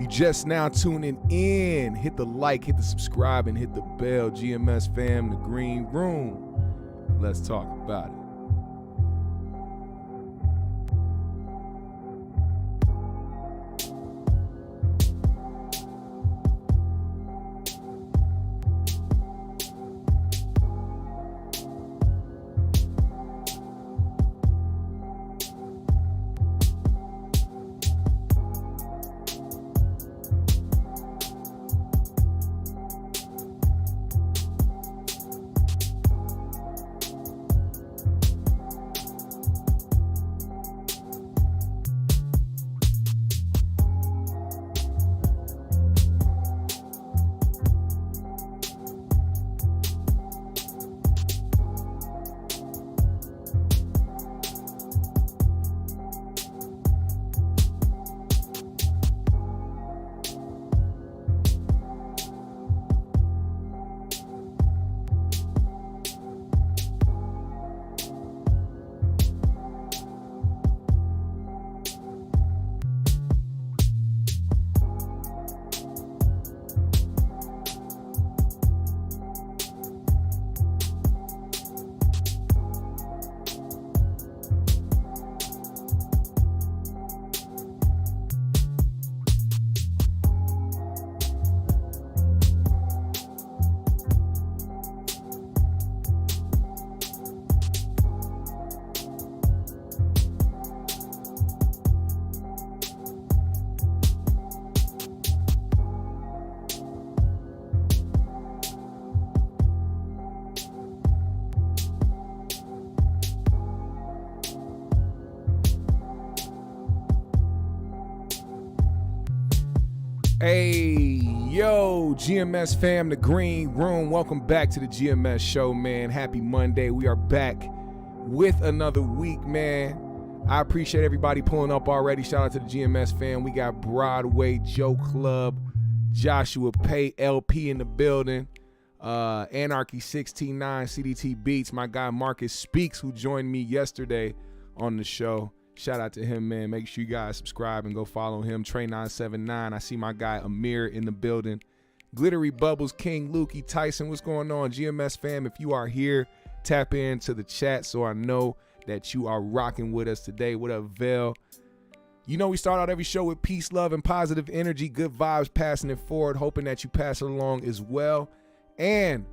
You just now tuning in. Hit the like, hit the subscribe, and hit the bell. GMS fam, the green room. Let's talk about it. Hey, yo, GMS fam, the green room. Welcome back to the GMS show, man. Happy Monday. We are back with another week, man. I appreciate everybody pulling up already. Shout out to the GMS fam. We got Broadway, Joe Club, Joshua Pay, LP in the building, Anarchy 169, CDT Beats, my guy Marcus Speaks, who joined me yesterday on the show. Shout out to him, man. Make sure you guys subscribe and go follow him. Trey979. I see my guy Amir in the building. Glittery Bubbles, King Lukey, Tyson. What's going on, GMS fam? If you are here, tap into the chat so I know that you are rocking with us today. What up, Vel? You know we start out every show with peace, love, and positive energy. Good vibes, passing it forward. Hoping that you pass it along as well. And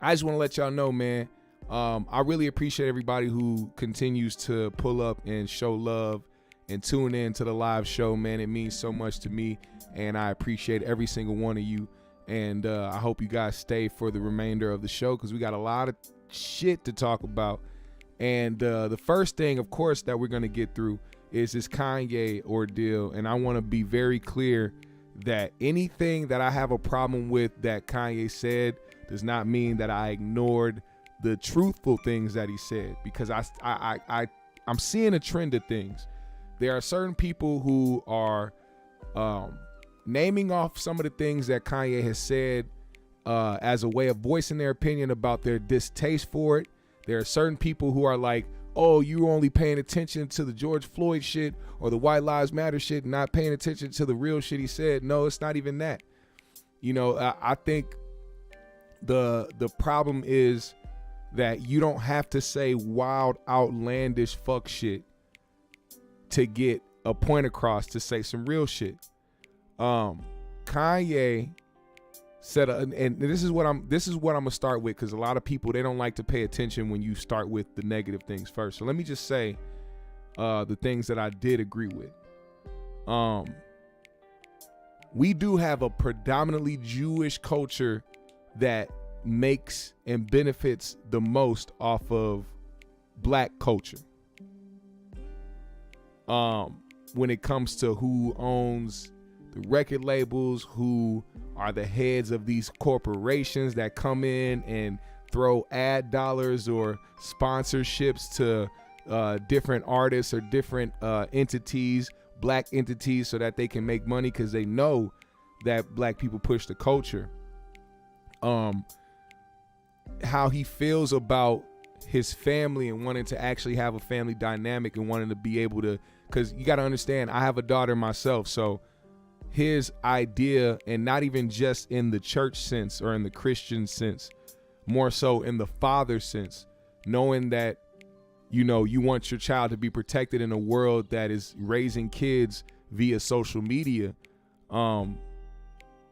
I just want to let y'all know, man, I really appreciate everybody who continues to pull up and show love and tune in to the live show, man. It means so much to me, and I appreciate every single one of you. And I hope you guys stay for the remainder of the show because we got a lot of shit to talk about. And the first thing, of course, that we're going to get through is this Kanye ordeal. And I want to be very clear that anything that I have a problem with that Kanye said does not mean that I ignored the truthful things that he said, because I'm seeing a trend of things. There are certain people who are naming off some of the things that Kanye has said as a way of voicing their opinion about their distaste for it. There are certain people who are like, oh, you were only paying attention to the George Floyd shit or the White Lives Matter shit, not paying attention to the real shit he said. No, it's not even that. You know, I think the problem is that you don't have to say wild, outlandish fuck shit to get a point across, to say some real shit. Kanye said, and this is what I'm gonna start with, because a lot of people, they don't like to pay attention when you start with the negative things first. So let me just say the things that I did agree with. We do have a predominantly Jewish culture that makes and benefits the most off of black culture. When it comes to who owns the record labels, who are the heads of these corporations that come in and throw ad dollars or sponsorships to different artists or different entities, black entities, so that they can make money because they know that black people push the culture. How he feels about his family and wanting to actually have a family dynamic and wanting to be able to, because you got to understand, I have a daughter myself, so his idea, and not even just in the church sense or in the Christian sense, more so in the father sense, knowing that, you know, you want your child to be protected in a world that is raising kids via social media.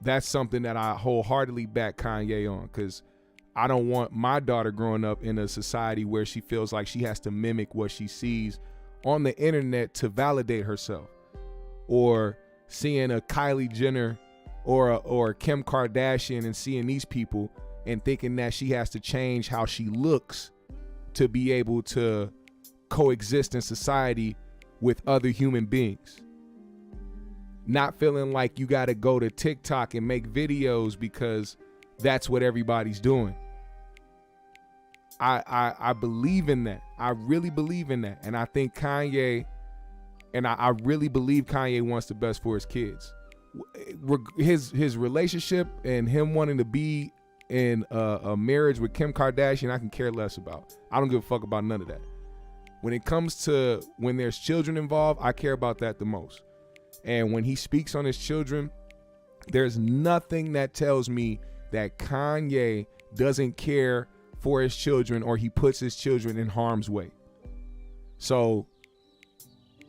That's something that I wholeheartedly back Kanye on, because I don't want my daughter growing up in a society where she feels like she has to mimic what she sees on the internet to validate herself, or seeing a Kylie Jenner or Kim Kardashian and seeing these people and thinking that she has to change how she looks to be able to coexist in society with other human beings. Not feeling like you got to go to TikTok and make videos because that's what everybody's doing. I believe in that. I really believe in that. And I think Kanye, and I really believe Kanye wants the best for his kids. His relationship and him wanting to be in a marriage with Kim Kardashian, I can care less about. I don't give a fuck about none of that. When it comes to when there's children involved, I care about that the most. And when he speaks on his children, there's nothing that tells me that Kanye doesn't care for his children or he puts his children in harm's way. So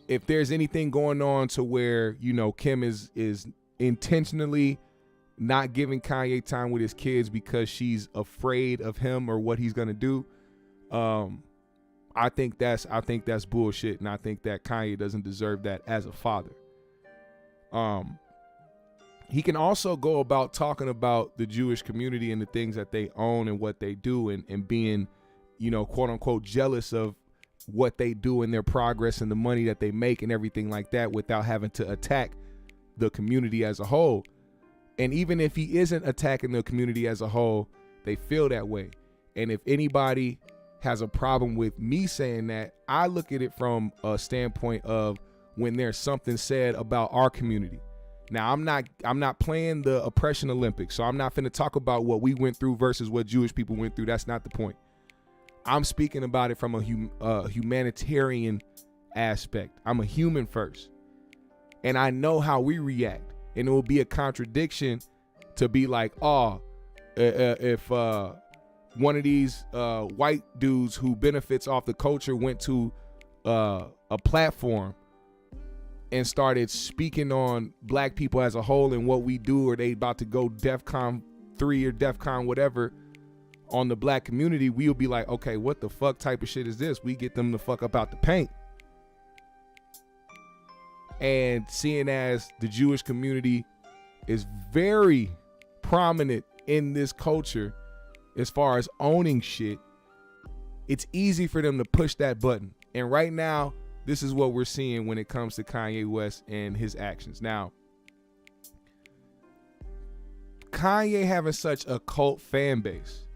if there's anything going on to where, you know, Kim is intentionally not giving Kanye time with his kids because she's afraid of him or what he's gonna do, I think that's bullshit, and I think that Kanye doesn't deserve that as a father. He can also go about talking about the Jewish community and the things that they own and what they do, and being, you know, quote unquote jealous of what they do and their progress and the money that they make and everything like that, without having to attack the community as a whole. And even if he isn't attacking the community as a whole, they feel that way. And if anybody has a problem with me saying that, I look at it from a standpoint of when there's something said about our community. Now, I'm not playing the oppression Olympics, so I'm not finna talk about what we went through versus what Jewish people went through. That's not the point. I'm speaking about it from a humanitarian aspect. I'm a human first, and I know how we react, and it will be a contradiction to be like, if one of these white dudes who benefits off the culture went to a platform and started speaking on black people as a whole and what we do, or they about to go DEFCON 3 or DEFCON whatever on the black community, we'll be like, okay, what the fuck type of shit is this? We get them the fuck up out the paint. And seeing as the Jewish community is very prominent in this culture as far as owning shit, it's easy for them to push that button. And right now, this is what we're seeing when it comes to Kanye West and his actions. Now, Kanye having such a cult fan base,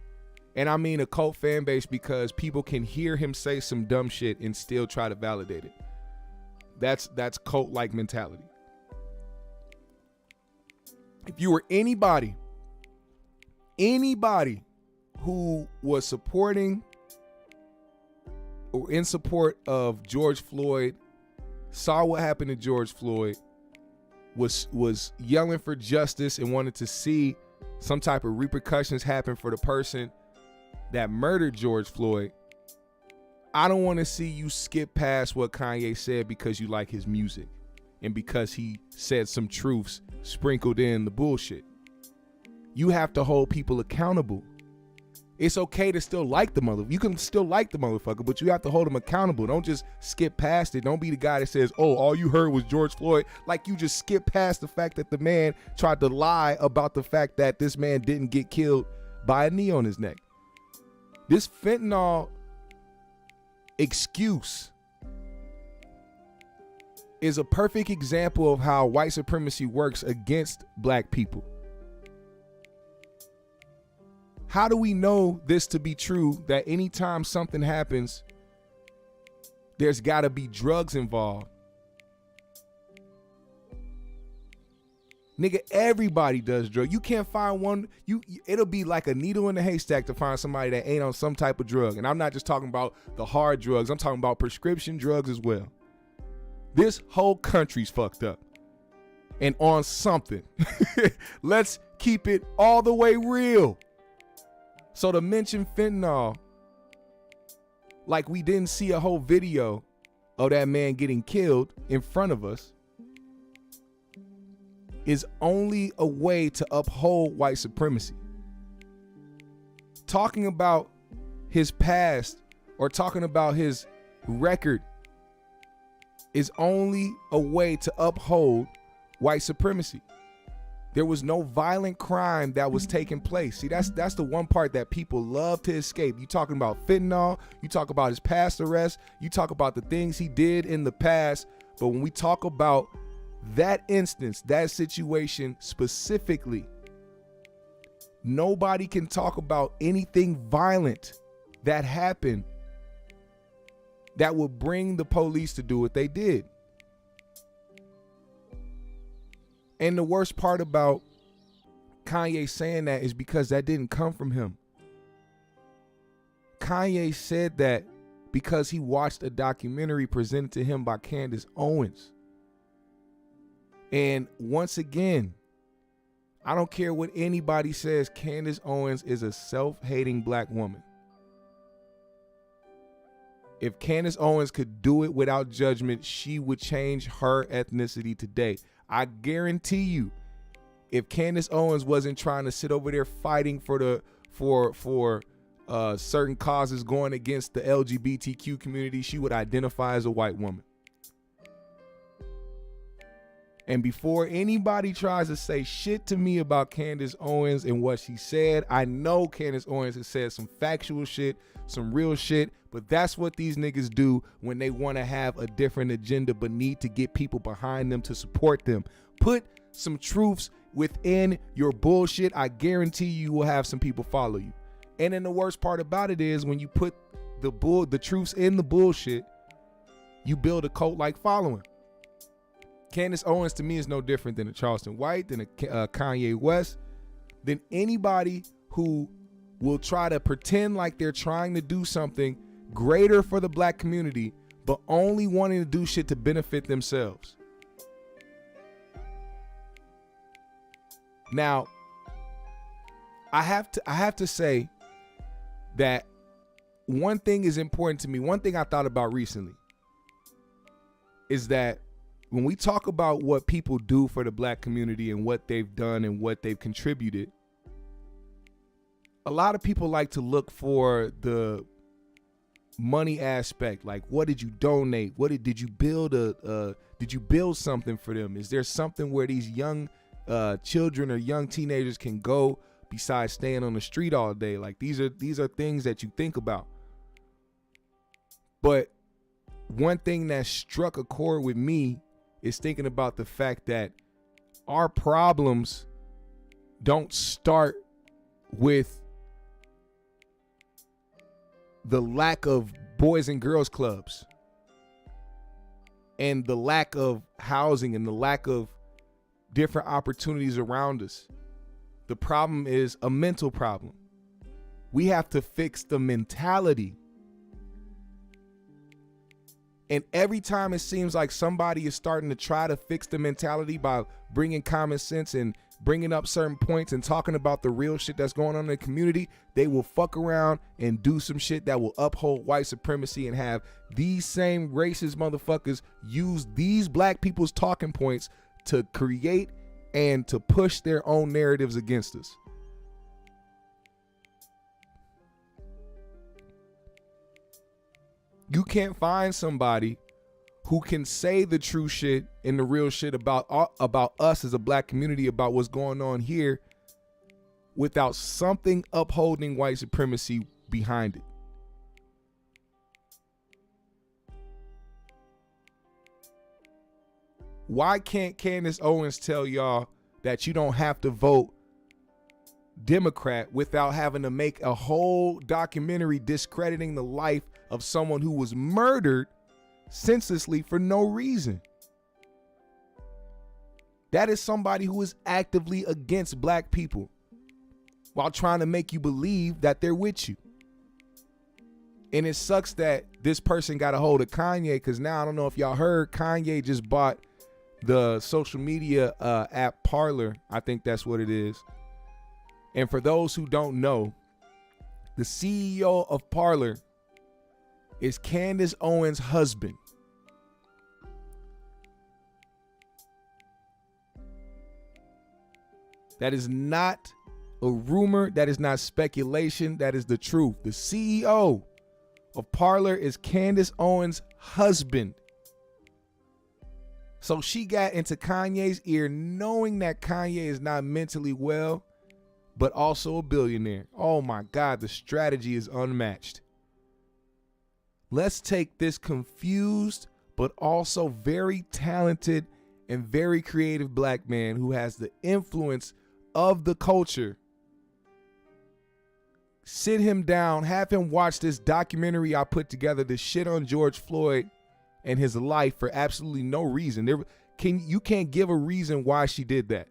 and I mean a cult fan base because people can hear him say some dumb shit and still try to validate it. That's cult-like mentality. If you were anybody who was supporting or in support of George Floyd, saw what happened to George Floyd, was yelling for justice and wanted to see some type of repercussions happen for the person that murdered George Floyd, I don't want to see you skip past what Kanye said because you like his music and because he said some truths sprinkled in the bullshit. You have to hold people accountable. It's okay to still like the motherfucker. You can still like the motherfucker, but you have to hold him accountable. Don't just skip past it. Don't be the guy that says, oh, all you heard was George Floyd. Like you just skip past the fact that the man tried to lie about the fact that this man didn't get killed by a knee on his neck. This fentanyl excuse is a perfect example of how white supremacy works against black people. How do we know this to be true, that anytime something happens, there's got to be drugs involved? Nigga, everybody does drugs. You can't find one. It'll be like a needle in a haystack to find somebody that ain't on some type of drug. And I'm not just talking about the hard drugs. I'm talking about prescription drugs as well. This whole country's fucked up. and on something. Let's keep it all the way real. So to mention fentanyl, like we didn't see a whole video of that man getting killed in front of us, is only a way to uphold white supremacy. Talking about his past or talking about his record is only a way to uphold white supremacy. There was no violent crime that was taking place. See, that's the one part that people love to escape. You talking about fentanyl, you talk about his past arrests, you talk about the things he did in the past, but when we talk about that instance, that situation specifically, nobody can talk about anything violent that happened that would bring the police to do what they did. And the worst part about Kanye saying that is because that didn't come from him. Kanye said that because he watched a documentary presented to him by Candace Owens. And once again, I don't care what anybody says, Candace Owens is a self-hating black woman. If Candace Owens could do it without judgment, she would change her ethnicity today. I guarantee you, if Candace Owens wasn't trying to sit over there fighting for certain causes going against the LGBTQ community, she would identify as a white woman. And before anybody tries to say shit to me about Candace Owens and what she said, I know Candace Owens has said some factual shit, some real shit, but that's what these niggas do when they want to have a different agenda but need to get people behind them to support them. Put some truths within your bullshit. I guarantee you will have some people follow you. And then the worst part about it is when you put the truths in the bullshit, you build a cult-like following. Candace Owens to me is no different than a Charleston White, than a Kanye West, than anybody who will try to pretend like they're trying to do something greater for the black community, but only wanting to do shit to benefit themselves. Now, I have to say that one thing is important to me. One thing I thought about recently is that when we talk about what people do for the black community and what they've done and what they've contributed, a lot of people like to look for the money aspect. Like, what did you donate? Did you build did you build something for them? Is there something where these young children or young teenagers can go besides staying on the street all day? Like, these are things that you think about. But one thing that struck a chord with me is thinking about the fact that our problems don't start with the lack of boys and girls clubs and the lack of housing and the lack of different opportunities around us. The problem is a mental problem. We have to fix the mentality. And every time it seems like somebody is starting to try to fix the mentality by bringing common sense and bringing up certain points and talking about the real shit that's going on in the community, they will fuck around and do some shit that will uphold white supremacy and have these same racist motherfuckers use these black people's talking points to create and to push their own narratives against us. You can't find somebody who can say the true shit and the real shit about us as a black community, about what's going on here, without something upholding white supremacy behind it. Why can't Candace Owens tell y'all that you don't have to vote Democrat without having to make a whole documentary discrediting the life of someone who was murdered senselessly for no reason? That is somebody who is actively against black people while trying to make you believe that they're with you. And it sucks that this person got a hold of Kanye, because now I don't know if y'all heard, Kanye just bought the social media app Parler. I think that's what it is. And for those who don't know, the CEO of Parler is Candace Owens' husband. That is not a rumor. That is not speculation. That is the truth. The CEO of Parler is Candace Owens' husband. So she got into Kanye's ear knowing that Kanye is not mentally well, but also a billionaire. Oh my God, the strategy is unmatched. Let's take this confused, but also very talented and very creative black man who has the influence of the culture. Sit him down, have him watch this documentary I put together, the shit on George Floyd and his life for absolutely no reason. You can't give a reason why she did that.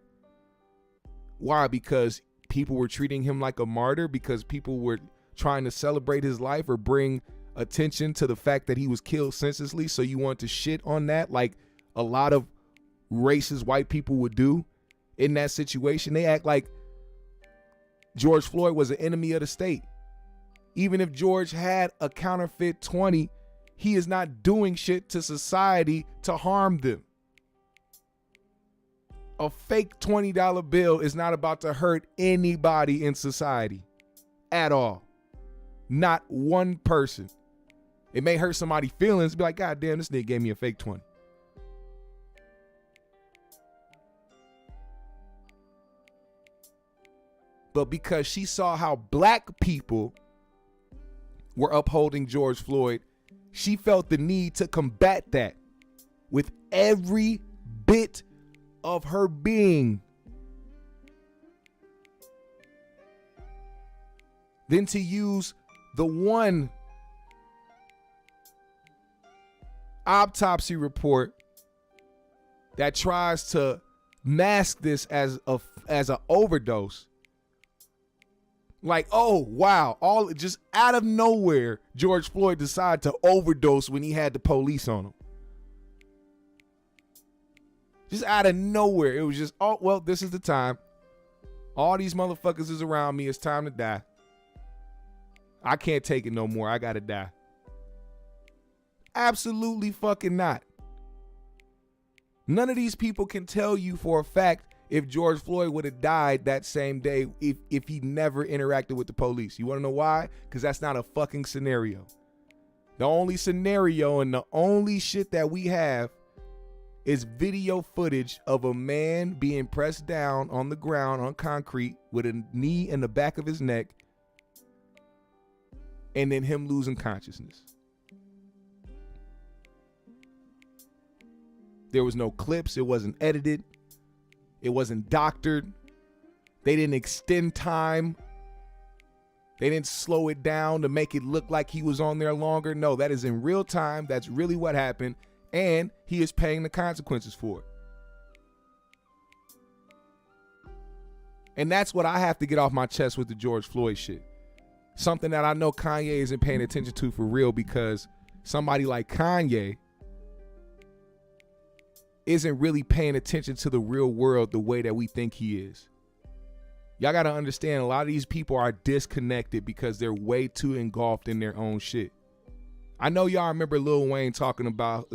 Why? Because people were treating him like a martyr, because people were trying to celebrate his life or bring attention to the fact that he was killed senselessly. So you want to shit on that like a lot of racist white people would do in that situation. They act like George Floyd was an enemy of the state. Even if George had a counterfeit 20, he is not doing shit to society to harm them. A fake $20 bill is not about to hurt anybody in society at all. Not one person. It may hurt somebody's feelings, be like, God damn, this nigga gave me a fake 20. But because she saw how black people were upholding George Floyd, she felt the need to combat that with every bit of her being. Then to use the one autopsy report that tries to mask this as an overdose. Like, oh, wow, all just out of nowhere, George Floyd decided to overdose when he had the police on him. Just out of nowhere. It was just, oh, well, this is the time. All these motherfuckers is around me. It's time to die. I can't take it no more. I gotta die. Absolutely fucking not. None of these people can tell you for a fact if George Floyd would have died that same day if he never interacted with the police. You want to know why? Because that's not a fucking scenario. The only scenario and the only shit that we have is video footage of a man being pressed down on the ground on concrete with a knee in the back of his neck and then him losing consciousness. There was no clips. It wasn't edited. It wasn't doctored. They didn't extend time. They didn't slow it down to make it look like he was on there longer. No, that is in real time. That's really what happened. And he is paying the consequences for it. And that's what I have to get off my chest with the George Floyd shit. Something that I know Kanye isn't paying attention to for real, because somebody like Kanye isn't really paying attention to the real world the way that we think he is. Y'all got to understand, a lot of these people are disconnected because they're way too engulfed in their own shit. I know y'all remember Lil Wayne talking about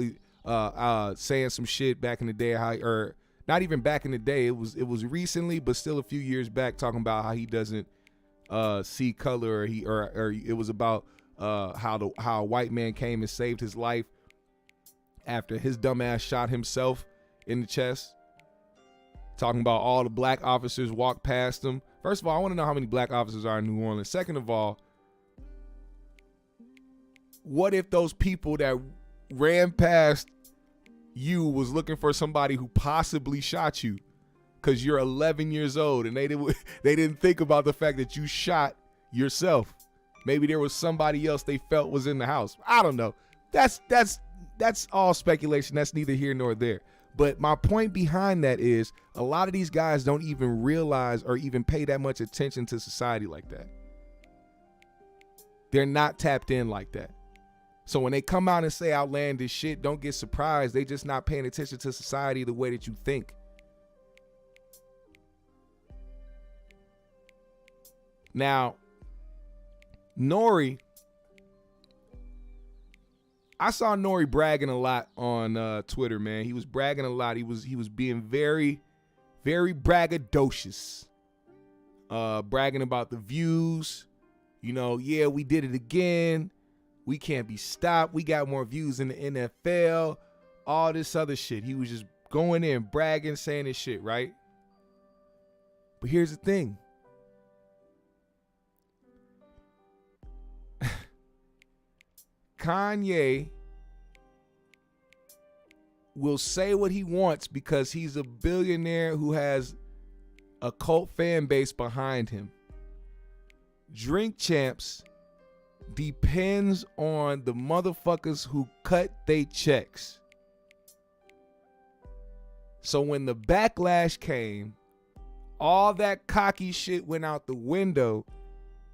saying some shit back in the day, or not even back in the day, it was recently, but still a few years back, talking about how he doesn't see color, or it was about how a white man came and saved his life after his dumbass shot himself in the chest. Talking about all the black officers walked past him. First of all, I want to know how many black officers are in New Orleans. Second of all, what if those people that ran past you was looking for somebody who possibly shot you because you're 11 years old, and they didn't think about the fact that you shot yourself? Maybe there was somebody else they felt was in the house. I don't know. That's all speculation. That's neither here nor there. But my point behind that is a lot of these guys don't even realize or even pay that much attention to society like that. They're not tapped in like that. So when they come out and say outlandish shit, don't get surprised. They just not paying attention to society the way that you think. Now, N.O.R.E, I saw N.O.R.E bragging a lot on Twitter, man. He was bragging a lot. He was being very, very braggadocious. Bragging about the views. You know, yeah, we did it again. We can't be stopped. We got more views in the NFL. All this other shit. He was just going in, bragging, saying this shit, right? But here's the thing. Kanye will say what he wants because he's a billionaire who has a cult fan base behind him. Drink Champs depends on the motherfuckers who cut they checks. So when the backlash came, all that cocky shit went out the window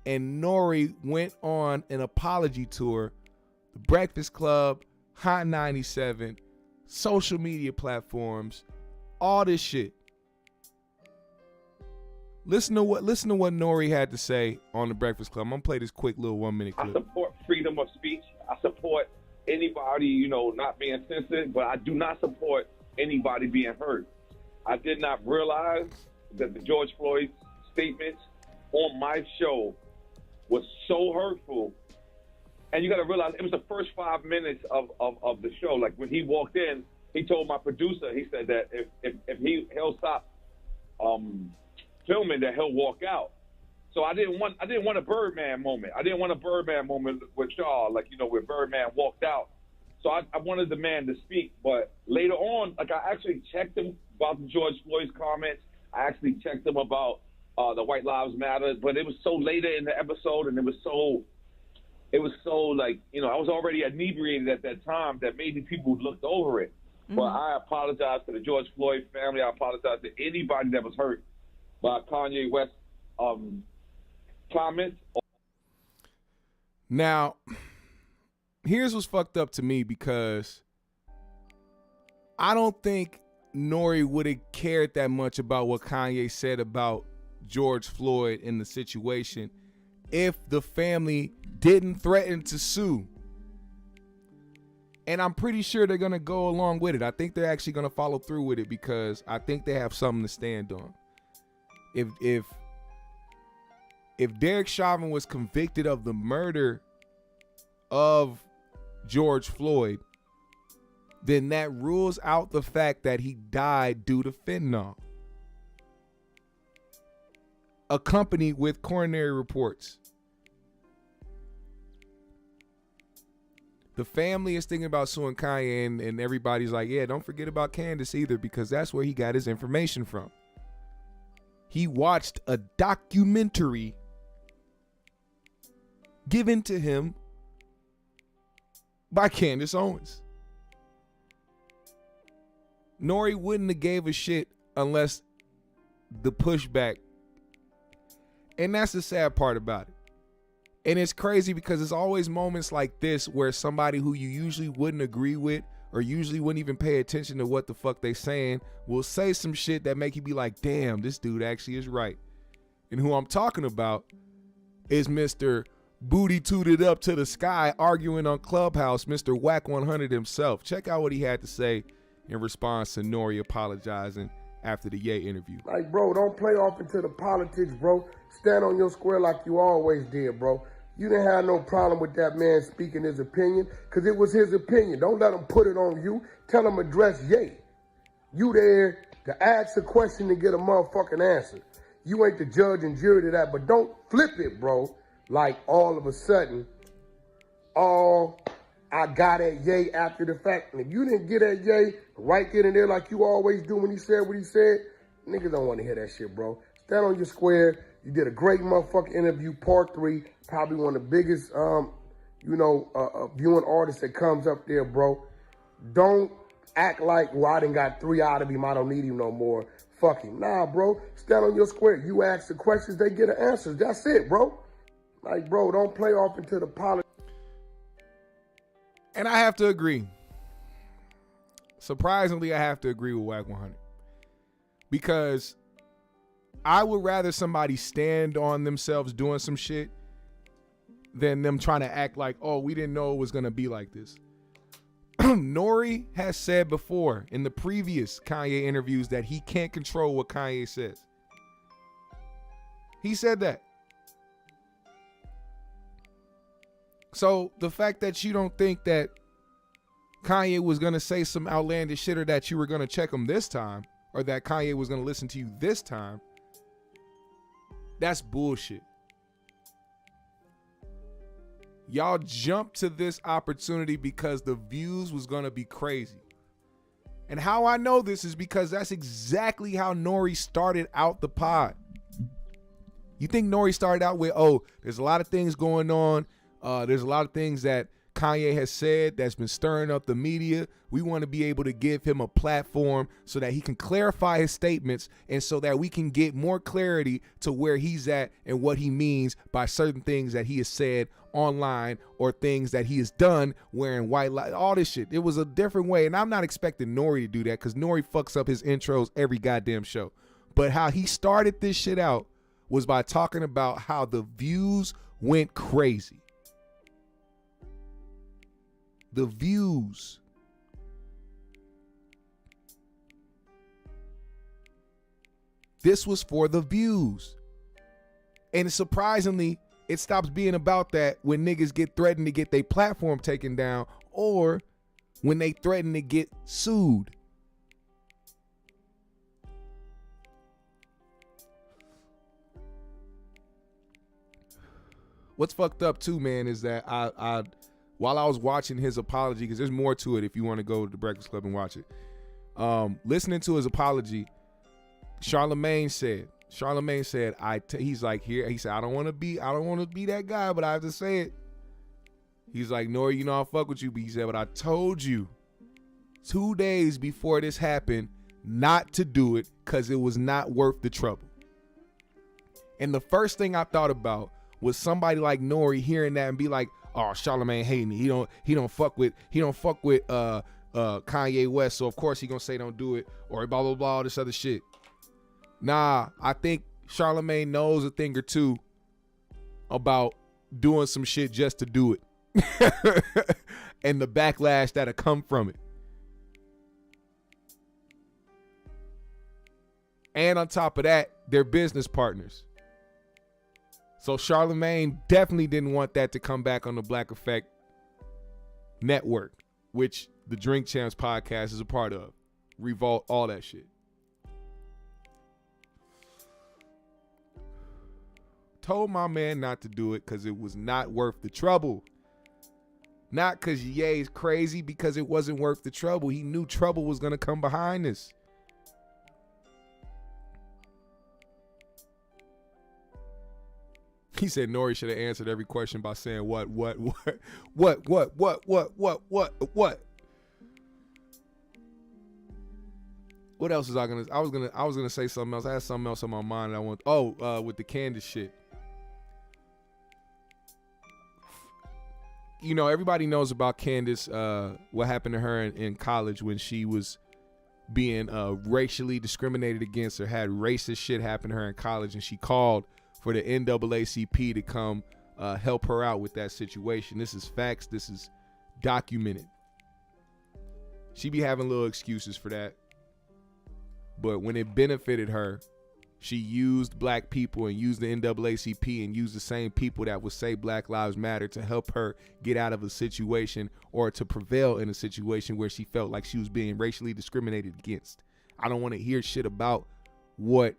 and N.O.R.E went on an apology tour. The Breakfast Club, Hot 97, social media platforms, all this shit. Listen to what N.O.R.E had to say on the Breakfast Club. I'm gonna play this quick little 1-minute clip. I support freedom of speech. I support anybody, not being censored, but I do not support anybody being hurt. I did not realize that the George Floyd statements on my show was so hurtful. And you got to realize it was the first 5 minutes of the show. Like when he walked in, he told my producer, he said that if he'll stop filming, that he'll walk out. So I didn't want a Birdman moment. I didn't want a Birdman moment with y'all, where Birdman walked out. So I wanted the man to speak. But later on, I actually checked him about the George Floyd's comments. I actually checked him about the White Lives Matter. But it was so later in the episode, and it was so I was already inebriated at that time that maybe people looked over it. Mm-hmm. But I apologize to the George Floyd family. I apologize to anybody that was hurt by Kanye West comments. Now, here's what's fucked up to me, because I don't think N.O.R.E would have cared that much about what Kanye said about George Floyd in the situation if the family didn't threaten to sue. And I'm pretty sure they're going to go along with it. I think they're actually going to follow through with it, because I think they have something to stand on. If Derek Chauvin was convicted of the murder of George Floyd, then that rules out the fact that he died due to fentanyl, accompanied with coronary reports. The family is thinking about suing Kanye, and everybody's like, yeah, don't forget about Candace either, because that's where he got his information from. He watched a documentary given to him by Candace Owens. N.O.R.E wouldn't have gave a shit unless the pushback. And that's the sad part about it. And it's crazy because it's always moments like this where somebody who you usually wouldn't agree with or usually wouldn't even pay attention to what the fuck they saying will say some shit that make you be like, damn, this dude actually is right. And who I'm talking about is Mr. Booty Tooted Up to the Sky arguing on Clubhouse, Mr. Whack 100 himself. Check out what he had to say in response to N.O.R.E apologizing after the Ye interview. Like, bro, don't play off into the politics, bro. Stand on your square like you always did, bro. You didn't have no problem with that man speaking his opinion, because it was his opinion. Don't let him put it on you. Tell him address Ye. You there to ask a question and get a motherfucking answer. You ain't the judge and jury to that, but don't flip it, bro. Like all of a sudden, I got at Ye after the fact. And if you didn't get at Ye right then and there like you always do when he said what he said, niggas don't want to hear that shit, bro. Stand on your square. You did a great motherfucking interview, part 3. Probably one of the biggest, viewing artists that comes up there, bro. Don't act like, well, I done got 3 out of him. I don't need him no more. Fuck him. Nah, bro. Stand on your square. You ask the questions, they get the answers. That's it, bro. Like, bro, don't play off into the politics. And I have to agree. Surprisingly, I have to agree with Wack 100. Because I would rather somebody stand on themselves doing some shit than them trying to act like, oh, we didn't know it was going to be like this. N.O.R.E. has said before in the previous Kanye interviews that he can't control what Kanye says. He said that. So the fact that you don't think that Kanye was going to say some outlandish shit or that you were going to check him this time or that Kanye was going to listen to you this time, that's bullshit. Y'all jumped to this opportunity because the views was going to be crazy. And how I know this is because that's exactly how N.O.R.E. started out the pod. You think N.O.R.E. started out with, oh, there's a lot of things going on. There's a lot of things that Kanye has said that's been stirring up the media. We want to be able to give him a platform so that he can clarify his statements and so that we can get more clarity to where he's at and what he means by certain things that he has said online or things that he has done wearing white light, all this shit. It was a different way. And I'm not expecting N.O.R.E. to do that because N.O.R.E. fucks up his intros every goddamn show. But how he started this shit out was by talking about how the views went crazy. The views. This was for the views. And surprisingly, it stops being about that when niggas get threatened to get their platform taken down or when they threaten to get sued. What's fucked up too, man, is that I while I was watching his apology, because there's more to it if you want to go to the Breakfast Club and watch it. Listening to his apology, Charlemagne said, he's like, here, he said, I don't want to be that guy, but I have to say it. He's like, N.O.R.E., you know I fuck with you, but he said, but I told you 2 days before this happened not to do it because it was not worth the trouble. And the first thing I thought about was somebody like N.O.R.E. hearing that and be like, oh, Charlemagne hate me. He don't fuck with Kanye West, so of course he gonna say don't do it or blah blah blah all this other shit. Nah, I think Charlemagne knows a thing or two about doing some shit just to do it. And the backlash that'll come from it. And on top of that, they're business partners. So Charlemagne definitely didn't want that to come back on the Black Effect Network, which the Drink Champs podcast is a part of. Revolt, all that shit. Told my man not to do it because it was not worth the trouble. Not because Ye's crazy, because it wasn't worth the trouble. He knew trouble was going to come behind this. He said N.O.R.E. should have answered every question by saying what. What else was I was gonna say something else. I had something else on my mind. With the Candace shit. You know, everybody knows about Candace, what happened to her in college when she was being racially discriminated against or had racist shit happen to her in college, and she called for the NAACP to come help her out with that situation. This is facts. This is documented. She be having little excuses for that. But when it benefited her, she used black people and used the NAACP and used the same people that would say Black Lives Matter to help her get out of a situation or to prevail in a situation where she felt like she was being racially discriminated against. I don't want to hear shit about what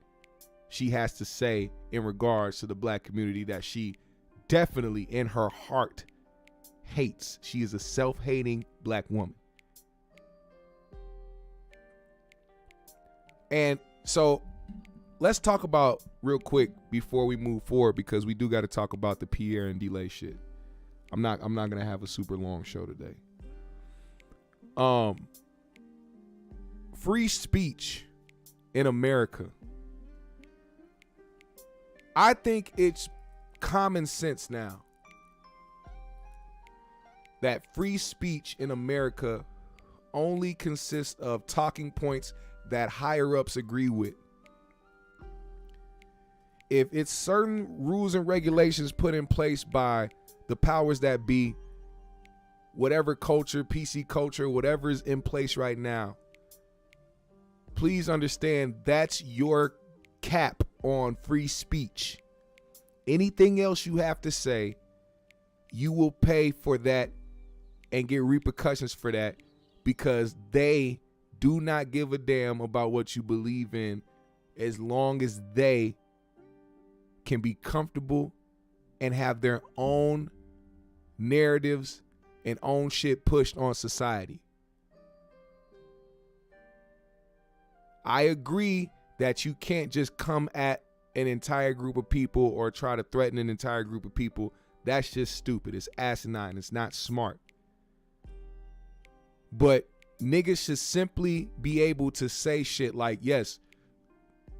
she has to say in regards to the black community that she definitely in her heart hates. She is a self-hating black woman. And so let's talk about real quick before we move forward, because we do got to talk about the Pierre and D'Lai shit. I'm not going to have a super long show today. Free speech in America. I think it's common sense now that free speech in America only consists of talking points that higher ups agree with. If it's certain rules and regulations put in place by the powers that be, whatever culture, PC culture, whatever is in place right now, please understand that's your cap on free speech. Anything else you have to say, you will pay for that and get repercussions for that, because they do not give a damn about what you believe in as long as they can be comfortable and have their own narratives and own shit pushed on society. I agree that you can't just come at an entire group of people or try to threaten an entire group of people. That's just stupid. It's asinine. It's not smart. But niggas should simply be able to say shit like, yes,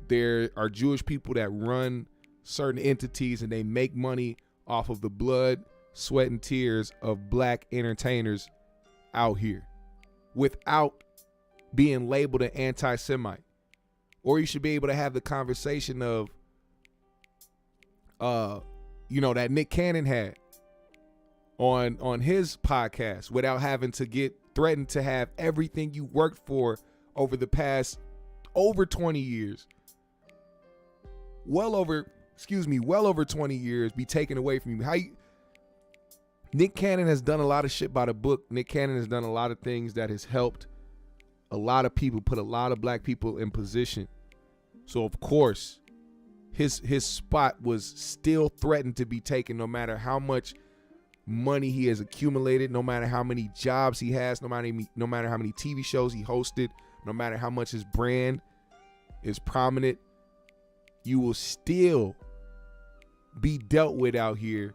there are Jewish people that run certain entities and they make money off of the blood, sweat, and tears of black entertainers out here without being labeled an anti-Semite. Or you should be able to have the conversation of, that Nick Cannon had on his podcast without having to get threatened to have everything you worked for over the past over 20 years, well over 20 years be taken away from you. Nick Cannon has done a lot of shit by the book. Nick Cannon has done a lot of things that has helped a lot of people, put a lot of black people in position. So of course, his spot was still threatened to be taken, no matter how much money he has accumulated, no matter how many jobs he has, no matter how many TV shows he hosted, no matter how much his brand is prominent, you will still be dealt with out here,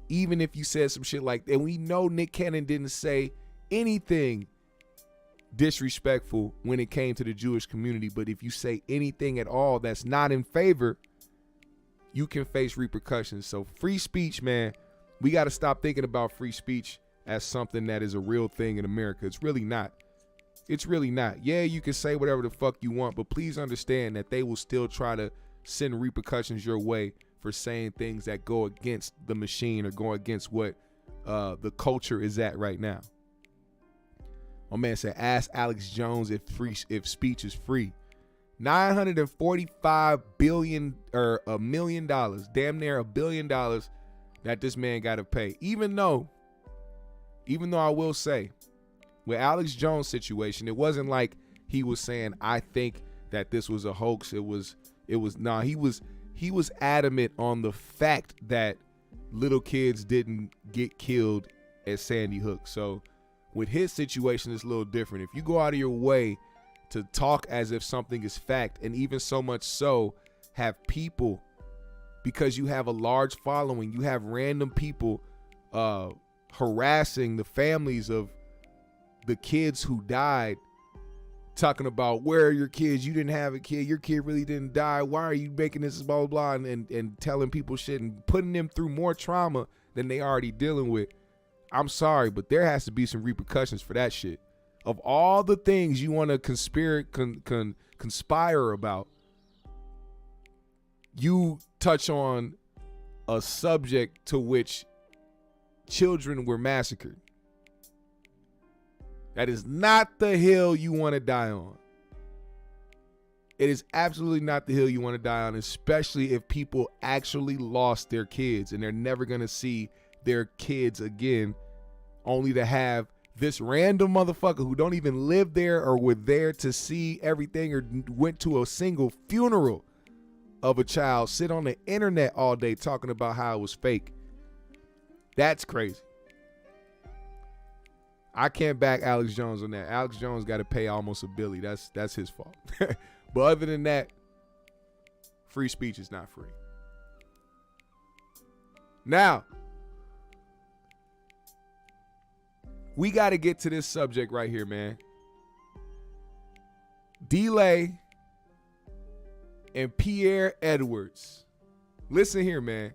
even if you said some shit like that. And we know Nick Cannon didn't say anything disrespectful when it came to the Jewish community, but if you say anything at all that's not in favor, you can face repercussions. So free speech, man, we got to stop thinking about free speech as something that is a real thing in America. It's really not. It's really not. Yeah, you can say whatever the fuck you want, but please understand that they will still try to send repercussions your way for saying things that go against the machine or go against what the culture is at right now. My man said, ask Alex Jones if speech is free. $945 billion or $1 million, damn near $1 billion that this man got to pay. Even though I will say, with Alex Jones' situation, it wasn't like he was saying, I think that this was a hoax. He was adamant on the fact that little kids didn't get killed at Sandy Hook. So with his situation, it's a little different. If you go out of your way to talk as if something is fact, and even so much so have people, because you have a large following, you have random people harassing the families of the kids who died, talking about, where are your kids? You didn't have a kid. Your kid really didn't die. Why are you making this, blah, blah, blah, and telling people shit and putting them through more trauma than they already dealing with. I'm sorry, but there has to be some repercussions for that shit. Of all the things you want to conspire about, you touch on a subject to which children were massacred. That is not the hill you want to die on. It is absolutely not the hill you want to die on, especially if people actually lost their kids and they're never going to see their kids again, only to have this random motherfucker who don't even live there or were there to see everything or went to a single funeral of a child sit on the internet all day talking about how it was fake. That's crazy. I can't back Alex Jones on that. Alex Jones got to pay almost $1 billion. That's his fault. But other than that, free speech is not free. Now, we got to get to this subject right here, man. D'Lai and Pierre Edwards. Listen here, man.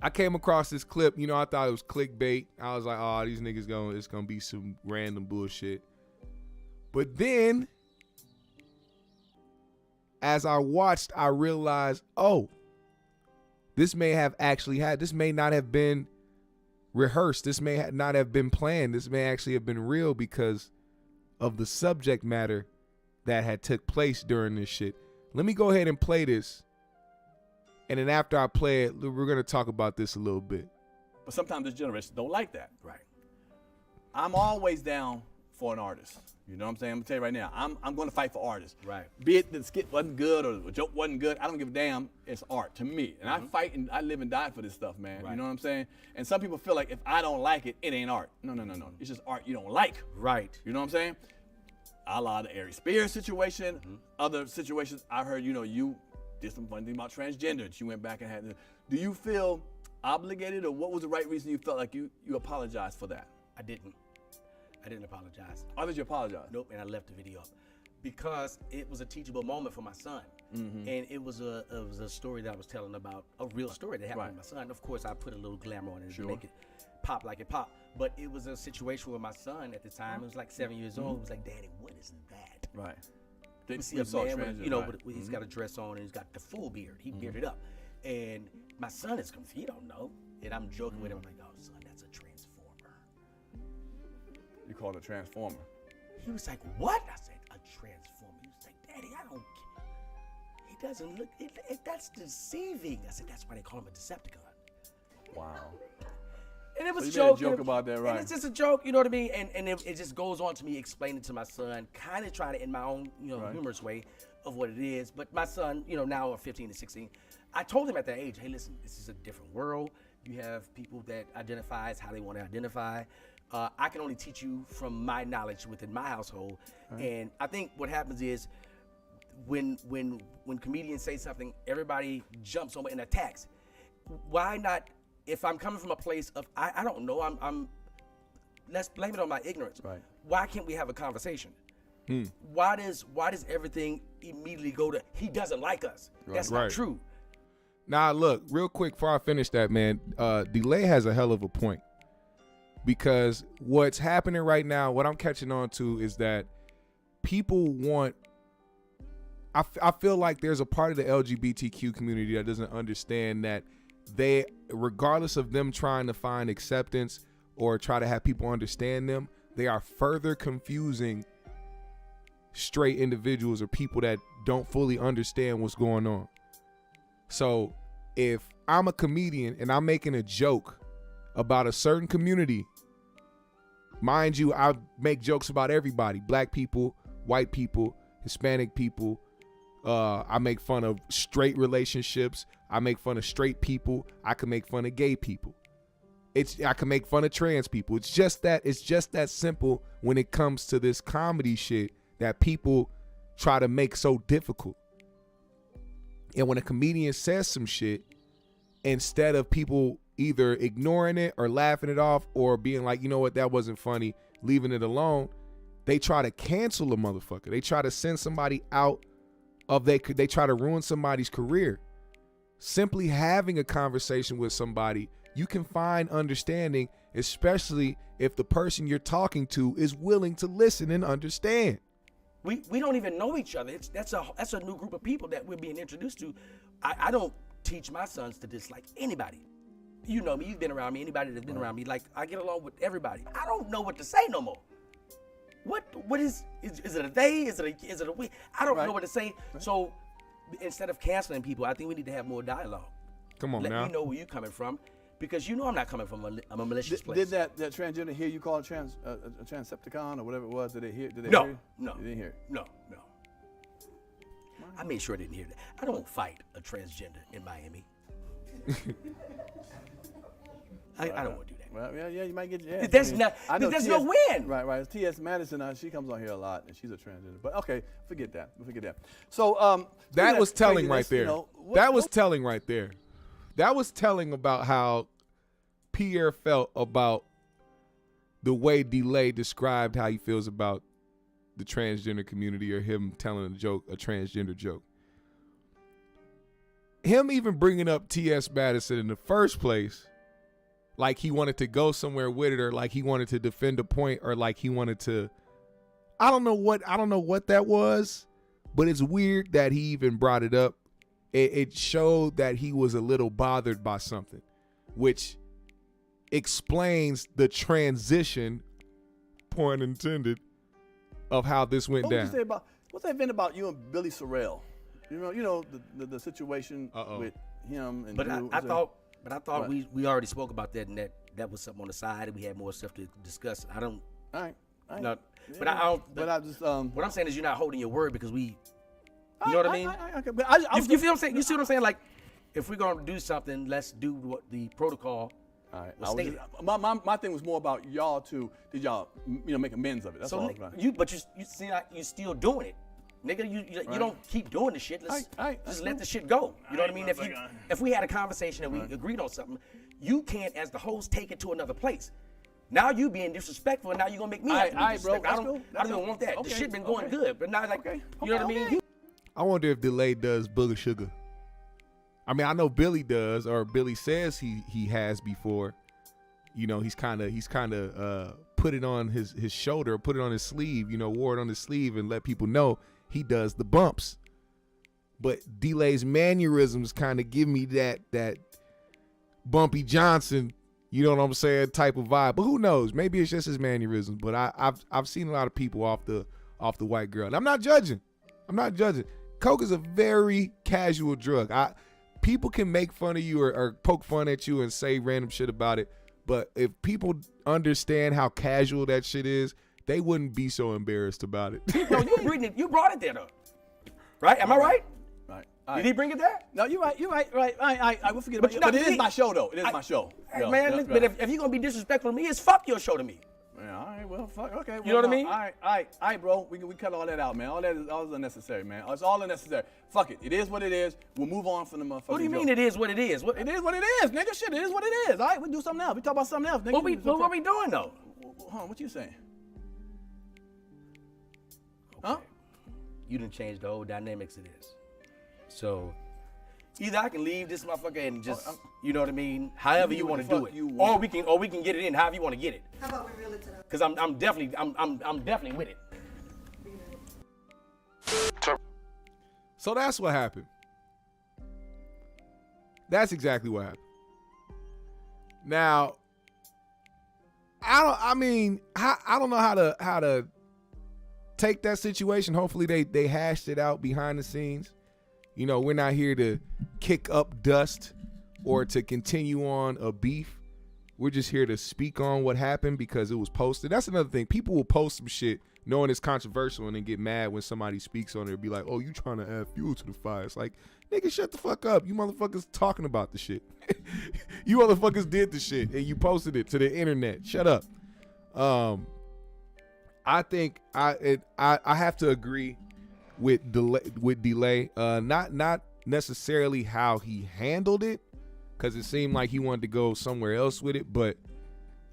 I came across this clip. You know, I thought it was clickbait. I was like, oh, these niggas it's gonna be some random bullshit. But then, as I watched, I realized, oh, this may not have been rehearsed. This may not have been planned. This may actually have been real because of the subject matter that had took place during this shit. Let me go ahead and play this. And then after I play it, we're going to talk about this a little bit. But sometimes this generation don't like that. Right. I'm always down for an artist. You know what I'm saying? I'm going to tell you right now. I'm going to fight for artists. Right. Be it the skit wasn't good or the joke wasn't good, I don't give a damn. It's art to me. And I fight and I live and die for this stuff, man. Right. You know what I'm saying? And some people feel like if I don't like it, it ain't art. No. It's just art you don't like. Right. You know what I'm saying? A la the Ari Spears situation, other situations. I heard, you did some funny thing about transgender. You went back and had. Do you feel obligated, or what was the right reason you felt like you apologized for that? I didn't apologize. Why did you apologize? Nope, and I left the video up because it was a teachable moment for my son, and it was a story that I was telling about, a real story that happened with my son. Of course, I put a little glamour on it to make it pop like it popped, but it was a situation where my son at the time, he was like 7 years old, was like, "Daddy, what is that?" Right. You see a man with, he's got a dress on and he's got the full beard. He bearded up, and my son is confused. He don't know, and I'm joking with him. I'm like, "Oh, son, that's a transformer." You called it a transformer. He was like, "What?" I said, "A transformer." He was like, "Daddy, I don't. He doesn't look. That's deceiving." I said, "That's why they call him a Decepticon." Wow. And it was so you made a joke about that, right? And it's just a joke, you know what I mean? And it just goes on to me explaining to my son, kind of trying to, in my own, humorous way of what it is. But my son, now 15 to 16, I told him at that age, hey, listen, this is a different world. You have people that identify as how they want to identify. I can only teach you from my knowledge within my household. Right. And I think what happens is when comedians say something, everybody jumps on it and attacks. Why not? If I'm coming from a place of I don't know, I'm let's blame it on my ignorance. Right. Why can't we have a conversation? Why does everything immediately go to he doesn't like us? Right. That's not true. Now look, real quick before I finish that, man, D'Lai has a hell of a point. Because what's happening right now, what I'm catching on to is that people want I feel like there's a part of the LGBTQ community that doesn't understand that they, regardless of them trying to find acceptance or try to have people understand them, they are further confusing straight individuals or people that don't fully understand what's going on. So if I'm a comedian and I'm making a joke about a certain community, mind you, I make jokes about everybody, black people, white people, Hispanic people. I make fun of straight relationships. I make fun of straight people. I can make fun of gay people. I can make fun of trans people. It's just that simple when it comes to this comedy shit that people try to make so difficult. And when a comedian says some shit, instead of people either ignoring it or laughing it off or being like, you know what, that wasn't funny, leaving it alone, they try to cancel a motherfucker. They try to send somebody out of they try to ruin somebody's career. Simply having a conversation with somebody, you can find understanding, especially if the person you're talking to is willing to listen and understand. We don't even know each other. That's a new group of people that we're being introduced to. I don't teach my sons to dislike anybody. You know me, you've been around me, anybody that's been around me, like I get along with everybody. I don't know what to say no more. What is it a they? Is it a we? I don't know what to say. Right. So instead of canceling people, I think we need to have more dialogue. Come on, Let now. me know where you're coming from, because you know I'm not coming from a malicious place. Did that transgender hear you call it a Transcepticon or whatever it was? Did they hear? No, hear you? No. You didn't hear it? No. I made sure I didn't hear that. I don't fight a transgender in Miami. I don't want to do that. Well, yeah, you might get. Yeah, there's no win. Right. T.S. Madison, she comes on here a lot, and she's a transgender. But okay, forget that. So that was telling right there. That was telling right there. That was telling about how Pierre felt about the way D'Lai described how he feels about the transgender community, or him telling a transgender joke. him even bringing up T.S. Madison in the first place, like he wanted to go somewhere with it, or like he wanted to defend a point, or like he wanted to, I don't know what that was, but it's weird that he even brought it up. It showed that he was a little bothered by something, which explains the transition, pun intended, of how this went down. What's that event about you and Billy Sorrell? You know the situation with him and But you. I thought we already spoke about that, and that was something on the side, and we had more stuff to discuss. I don't. All right. No, but I don't. But I just What I'm saying is you're not holding your word because we. You know what I mean? You feel what I'm saying? You see what I'm saying? Like, if we're gonna do something, let's do what the protocol. All right. My thing was more about y'all two. Did y'all make amends of it? That's all. You seem like you still doing it, nigga. You don't keep doing the shit. Let's just let the shit go. You know what I mean? If we had a conversation and we agreed on something, you can't, as the host, take it to another place. Now you being disrespectful, and now you're gonna make me have to be disrespectful. I don't even want that. The shit been going good, but now like, you know what I mean? I wonder if D'Lai does Booger Sugar. I mean, I know Billy does, or Billy says he has before. You know, he's kind of put it on his shoulder, put it on his sleeve. You know, wore it on his sleeve and let people know he does the bumps. But D'Lai's mannerisms kind of give me that Bumpy Johnson, you know what I'm saying, type of vibe. But who knows? Maybe it's just his mannerisms. But I've seen a lot of people off the white girl, and I'm not judging. Coke is a very casual drug. People can make fun of you or poke fun at you and say random shit about it, but if people understand how casual that shit is, they wouldn't be so embarrassed about it. No, you brought it there though, right? Am I right? Right. Did he bring it there? No, you're right. I will forget about it. But it is my show, though. It is my show. Hey, man, but if you're gonna be disrespectful to me, it's fuck your show to me. Yeah, all right, well, fuck, okay. You know what I mean? All right, bro. We cut all that out, man. All that is unnecessary, man. It's all unnecessary. Fuck it. It is what it is. We'll move on from the motherfucking What do you mean joke. it is what it is? It is what it is, nigga. Shit, it is what it is. All right, we do something else. We talk about something else, nigga. What we doing though? Huh? What you saying? Okay. Huh? You done changed the whole dynamics of this. So either I can leave this motherfucker and just, you know what I mean, however you want to do it, or we can get it in however you want to get it. How about we reel it to them? Because I'm definitely with it. So that's what happened. That's exactly what happened. Now, I don't know how to take that situation. Hopefully they hashed it out behind the scenes. You know, we're not here to kick up dust or to continue on a beef. We're just here to speak on what happened because it was posted. That's another thing. People will post some shit knowing it's controversial and then get mad when somebody speaks on it and be like, oh, you trying to add fuel to the fire. It's like, nigga, shut the fuck up. You motherfuckers talking about the shit. You motherfuckers did the shit and you posted it to the internet. Shut up. I think I have to agree with D'Lai. Not necessarily how he handled it, because it seemed like he wanted to go somewhere else with it. But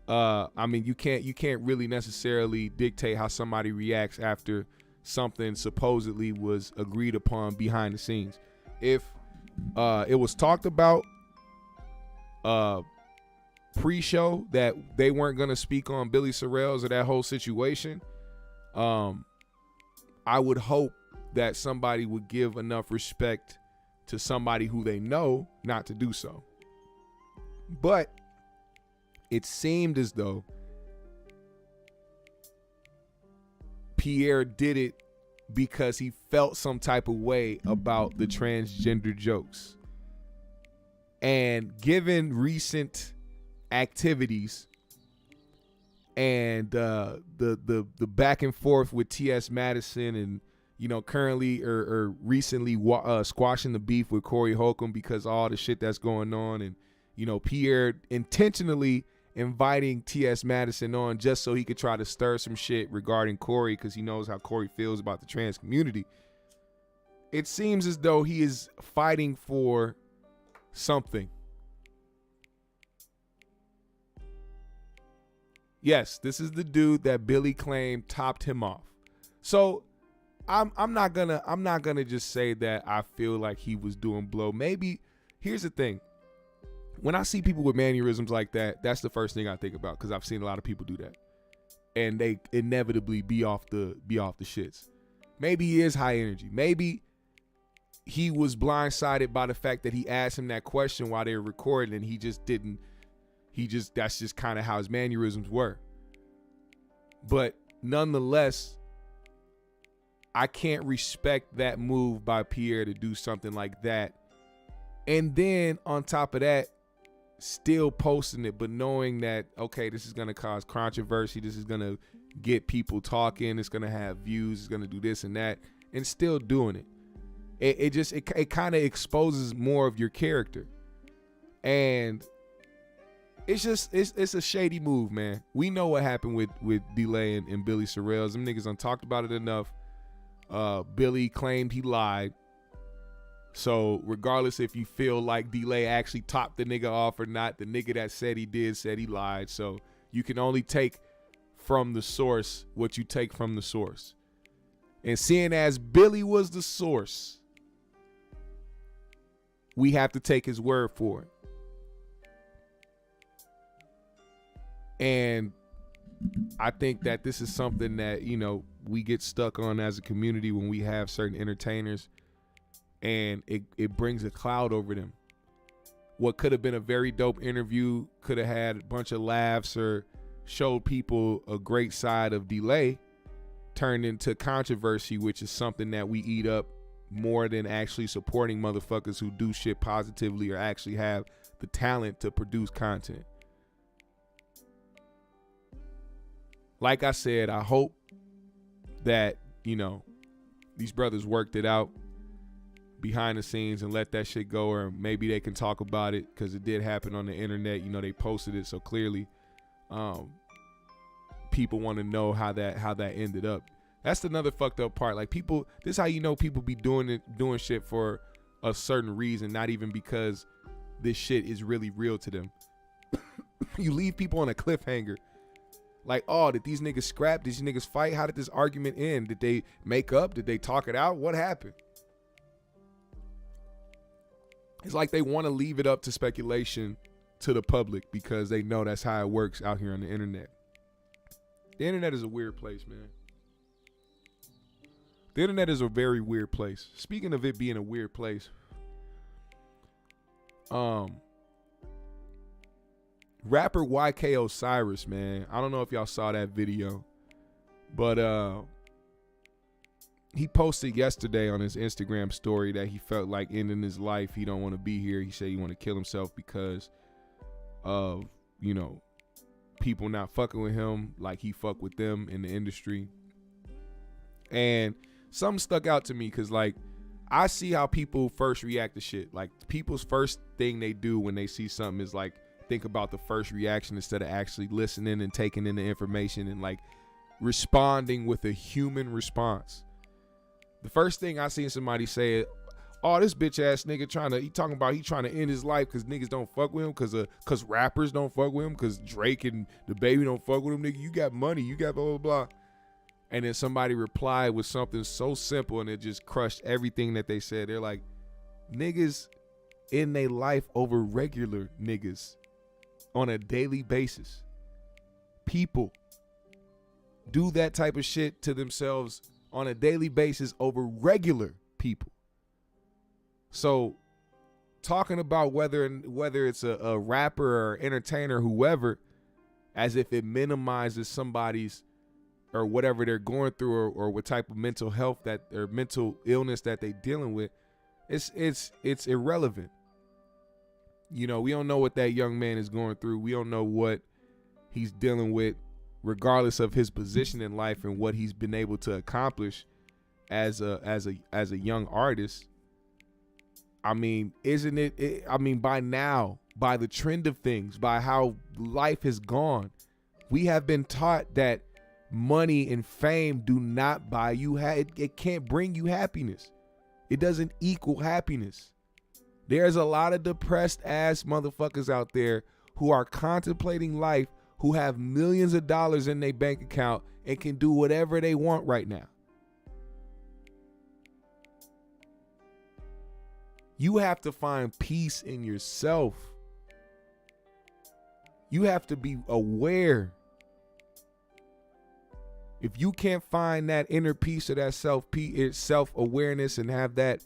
I mean, you can't really necessarily dictate how somebody reacts after something supposedly was agreed upon behind the scenes. If it was talked about pre-show that they weren't gonna speak on Billy Sorrell's or that whole situation, I would hope that somebody would give enough respect to somebody who they know not to do so. But it seemed as though Pierre did it because he felt some type of way about the transgender jokes. And given recent activities and the back and forth with T.S. Madison and, you know, currently or recently squashing the beef with Corey Holcomb because of all the shit that's going on, and, you know, Pierre intentionally inviting T.S. Madison on just so he could try to stir some shit regarding Corey because he knows how Corey feels about the trans community. It seems as though he is fighting for something. Yes, this is the dude that Billy claimed topped him off. So I'm not gonna just say that I feel like he was doing blow. Maybe here's the thing. When I see people with mannerisms like that, that's the first thing I think about, because I've seen a lot of people do that, and they inevitably be off the shits. Maybe he is high energy. Maybe he was blindsided by the fact that he asked him that question while they were recording, and he just didn't. That's just kind of how his mannerisms were. But nonetheless, I can't respect that move by Pierre to do something like that. And then on top of that, still posting it, but knowing that, okay, this is going to cause controversy. This is going to get people talking. It's going to have views. It's going to do this and that, and still doing it. It kind of exposes more of your character. And it's a shady move, man. We know what happened with D'Lai and Billy Sorrells. Them niggas done talked about it enough. Billy claimed he lied. So regardless if you feel like D'Lai actually topped the nigga off or not, the nigga that said he lied. So you can only take from the source what you take from the source. And seeing as Billy was the source, we have to take his word for it. And I think that this is something that, we get stuck on as a community when we have certain entertainers, and it brings a cloud over them. What could have been a very dope interview, could have had a bunch of laughs or showed people a great side of D'Lai, turned into controversy, which is something that we eat up more than actually supporting motherfuckers who do shit positively or actually have the talent to produce content. Like I said, I hope that, these brothers worked it out behind the scenes and let that shit go, or maybe they can talk about it, because it did happen on the internet. They posted it, so clearly people want to know how that ended up. That's another fucked up part. Like, people, this is how people be doing shit for a certain reason, not even because this shit is really real to them. You leave people on a cliffhanger. Like, oh, did these niggas scrap? Did these niggas fight? How did this argument end? Did they make up? Did they talk it out? What happened? It's like they want to leave it up to speculation to the public because they know that's how it works out here on the internet. The internet is a weird place, man. The internet is a very weird place. Speaking of it being a weird place, rapper YK Osiris, man. I don't know if y'all saw that video, but he posted yesterday on his Instagram story that he felt like ending his life. He don't want to be here. He said he want to kill himself because of, people not fucking with him like he fuck with them in the industry. And something stuck out to me because, like, I see how people first react to shit. Like, people's first thing they do when they see something is, like, think about the first reaction instead of actually listening and taking in the information and, like, responding with a human response. The first thing I seen somebody say, oh, this bitch ass nigga he trying to end his life because niggas don't fuck with him, because rappers don't fuck with him, because Drake and the baby don't fuck with him. Nigga, you got money, you got blah, blah, blah. And then somebody replied with something so simple, and it just crushed everything that they said. They're like, niggas in their life over regular niggas on a daily basis. People do that type of shit to themselves on a daily basis over regular people. So talking about whether it's a rapper or entertainer, whoever, as if it minimizes somebody's or whatever they're going through, or what type of mental health or mental illness that they dealing with, it's irrelevant. We don't know what that young man is going through. We don't know what he's dealing with, regardless of his position in life and what he's been able to accomplish as a young artist. I mean, isn't it? I mean, by now, by the trend of things, by how life has gone, we have been taught that money and fame do not buy you. It can't bring you happiness. It doesn't equal happiness. There's a lot of depressed ass motherfuckers out there who are contemplating life, who have millions of dollars in their bank account and can do whatever they want right now. You have to find peace in yourself. You have to be aware. If you can't find that inner peace or that self-awareness and have that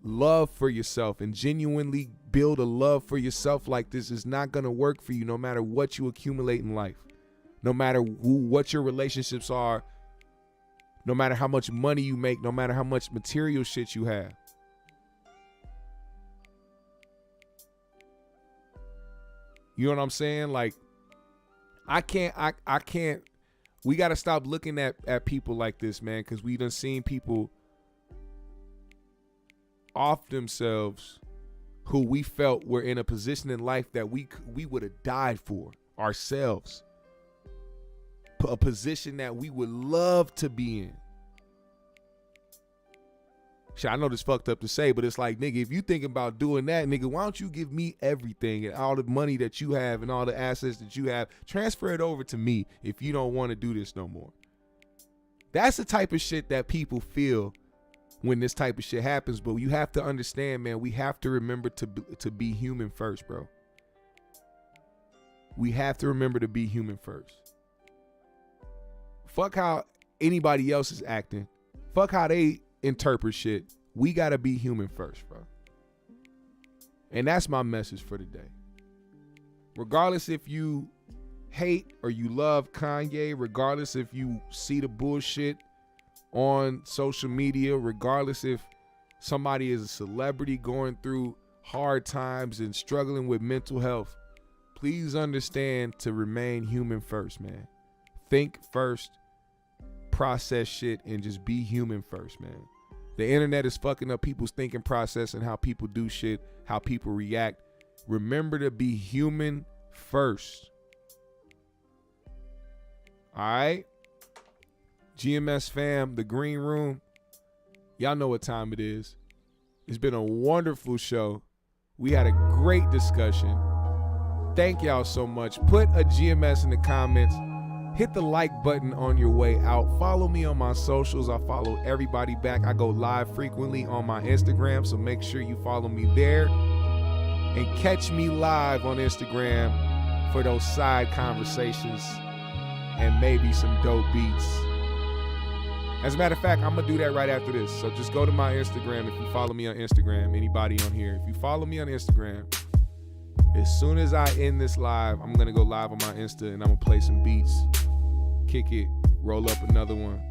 love for yourself and genuinely build a love for yourself like this, is not going to work for you no matter what you accumulate in life. No matter what your relationships are, no matter how much money you make, no matter how much material shit you have. You know what I'm saying? Like, I can't, we got to stop looking at people like this, man, because we done seen people off themselves who we felt were in a position in life that we would have died for ourselves. A position that we would love to be in. Shit, I know this fucked up to say, but it's like, nigga, if you thinking about doing that, nigga, why don't you give me everything and all the money that you have and all the assets that you have, transfer it over to me if you don't want to do this no more. That's the type of shit that people feel when this type of shit happens. But you have to understand, man, we have to remember to be human first, bro. We have to remember to be human first. Fuck how anybody else is acting. Fuck how they interpret shit. We gotta be human first, bro. And that's my message for today. Regardless if you hate or you love Kanye, regardless if you see the bullshit on social media, regardless if somebody is a celebrity going through hard times and struggling with mental health, please understand to remain human first, man. Think first, process shit, and just be human first, man. The internet is fucking up people's thinking process and how people do shit, how people react. Remember to be human first. All right? GMS fam, the green room. Y'all know what time it is. It's been a wonderful show. We had a great discussion. Thank y'all so much. Put a GMS in the comments. Hit the like button on your way out. Follow me on my socials. I follow everybody back. I go live frequently on my Instagram, so make sure you follow me there. And catch me live on Instagram for those side conversations and maybe some dope beats. As a matter of fact, I'm going to do that right after this. So just go to my Instagram if you follow me on Instagram, anybody on here. If you follow me on Instagram, as soon as I end this live, I'm going to go live on my Insta and I'm going to play some beats, kick it, roll up another one.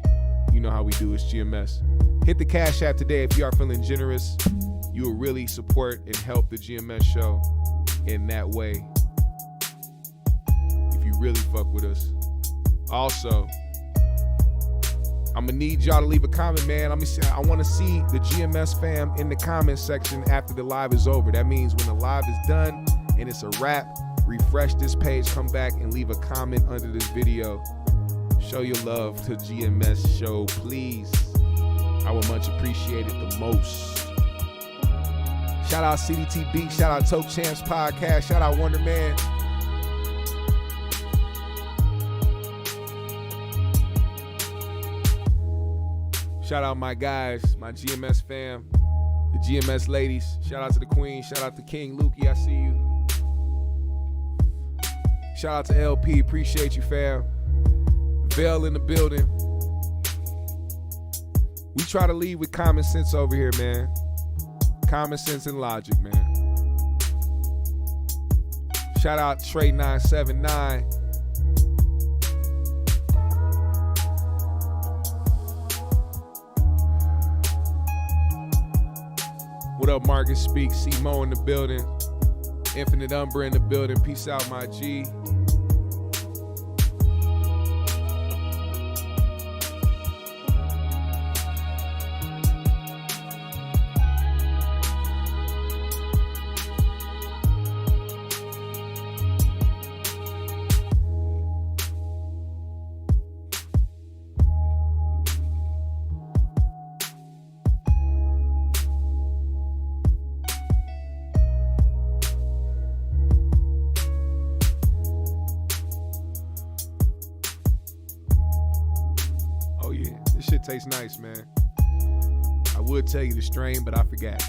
You know how we do, it's GMS. Hit the Cash App today if you are feeling generous. You will really support and help the GMS show in that way if you really fuck with us. Also, I'm gonna need y'all to leave a comment, man. I want to see the GMS fam in the comment section after the live is over. That means when the live is done and it's a wrap, refresh this page, come back and leave a comment under this video. Show your love to GMS show, please. I would much appreciate it the most. Shout out CDTB, shout out Toke Champs Podcast, shout out Wonder Man. Shout out my guys, my GMS fam, the GMS ladies. Shout out to the Queen, shout out to King Lukey, I see you. Shout out to LP, appreciate you, fam. Vale in the building. We try to lead with common sense over here, man. Common sense and logic, man. Shout out Trey 979. What up, Marcus Speaks? C-Mo in the building. Infinite Umbra in the building. Peace out, my G. Tastes nice, man. I I would tell you the strain, but I forgot.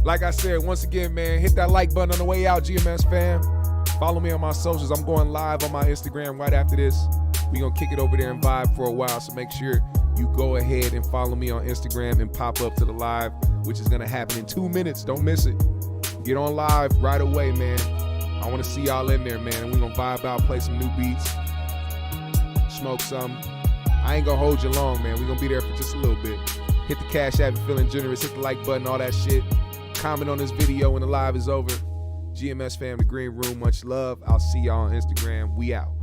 Like I said, once again, man, hit that like button on the way out, GMS fam. Follow me on my socials. I'm going live on my Instagram right after this. We're going to kick it over there and vibe for a while, so make sure you go ahead and follow me on Instagram and pop up to the live, which is going to happen in 2 minutes. Don't miss it. Get on live right away, man. I want to see y'all in there, man. We're going to vibe out, play some new beats, smoke some. I ain't going to hold you long, man. We're going to be there for just a little bit. Hit the Cash App if you're feeling generous. Hit the like button, all that shit. Comment on this video when the live is over. GMS fam, the Green Room, much love. I'll see y'all on Instagram. We out.